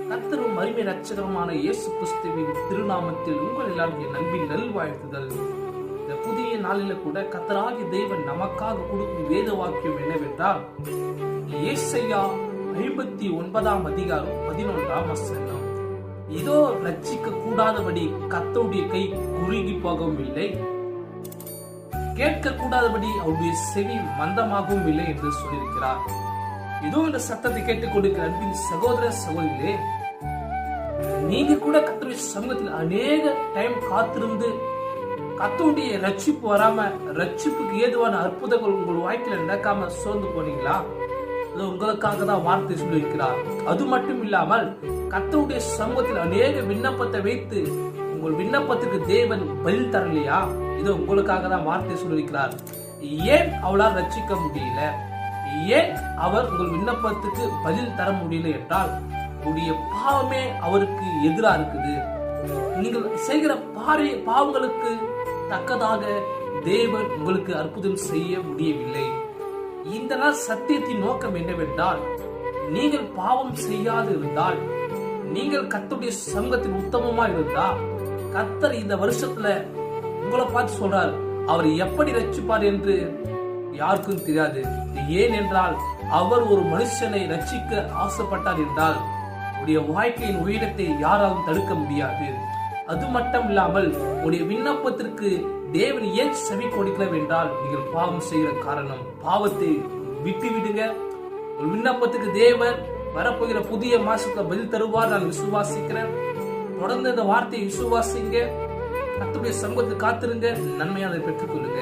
கர்த்தரும் அருமை ரட்சகருமான இயேசு கிறிஸ்துவின் திருநாமத்தில் உங்கள் எல்லாருடைய நண்பின் நல்வாழ்த்துதல். இந்த புதிய நாளில கூட கர்த்தராகிய தேவன் நமக்காக கொடுக்கும் வேத வாக்கியம் என்னவென்றால், ஏசாயா 59 அதிகாரம் 11 வசனம். இதோ ரட்சிக்க கூடாதபடி கர்த்தருடைய கை குறுகி போகவும் இல்லை, கேட்க கூடாதபடி அவருடைய செவி மந்தமாகவும் இல்லை என்று சொல்லியிருக்கிறார். இதோ இந்த சத்தத்தை கேட்டுக் கொடுக்கிற அன்பின் சகோதர சகோதரிகளே, நீங்க கூட கர்த்தருடைய சமூகத்தில் அநேக டைம் காத்திருந்து கர்த்தருடைய ரட்சிப்பு வராம, ரட்சிப்புக்கு ஏதுவான அற்புதங்கள் உங்கள் வாழ்க்கையில நடக்காம சோர்ந்து போனீங்களா? உங்களுக்காக தான் வார்த்தை சொல்லியிருக்கிறார். அது மட்டும் இல்லாமல் கர்த்தருடைய சமூகத்தில் அநேக விண்ணப்பத்தை வைத்து உங்கள் விண்ணப்பத்துக்கு தேவன் பதில் தரலையா? இது உங்களுக்காக தான் வார்த்தை சொல்லியிருக்கிறார். ஏன் அவளால் ரட்சிக்க முடியல? ஏன் அவர் உங்கள் விண்ணப்பத்துக்கு பதில் தர முடியல என்றால், உடைய பாவமே அவருக்கு எதிராக இருக்குது. நீங்கள் செய்கிற பாவங்களுக்கு தக்கதாக தேவன் உங்களுக்கு அற்புதம் செய்ய முடியவில்லை. இந்த நாள் சத்தியத்தின் நோக்கம் என்னவென்றால், நீங்கள் பாவம் செய்யாது இருந்தால், நீங்கள் கர்த்தருடைய சமூகத்தில் உத்தமமா இருந்தா, கர்த்தர் இந்த வருஷத்துல உங்களை பார்த்து சொல்றார், அவர் எப்படி ரட்சிப்பார் என்று யாருக்கும் தெரியாது. ஏன் என்றால், அவர் ஒரு மனுஷனை ரட்சிக்க ஆசைப்பட்டார் என்றால் உடைய வாழ்க்கையின் உயிரத்தை யாராலும் தடுக்க முடியாது. அது மட்டும் இல்லாமல் உடைய விண்ணப்பத்திற்கு தேவன் ஏன் செவி கொடுக்கல என்றால், நீங்கள் பாவம் செய்கிற காரணம். பாவத்தை விட்டு விடுங்க. ஒரு விண்ணப்பத்துக்கு தேவன் வரப்போகிற புதிய மாசத்துல பதில் தருவார். நான் விசுவாசிக்கிறேன். தொடர்ந்து இந்த வார்த்தையை விசுவாசிங்க. கர்த்தருடைய சமூகத்தில் காத்திருங்க. நன்மையாக அதை பெற்றுக் கொள்ளுங்க.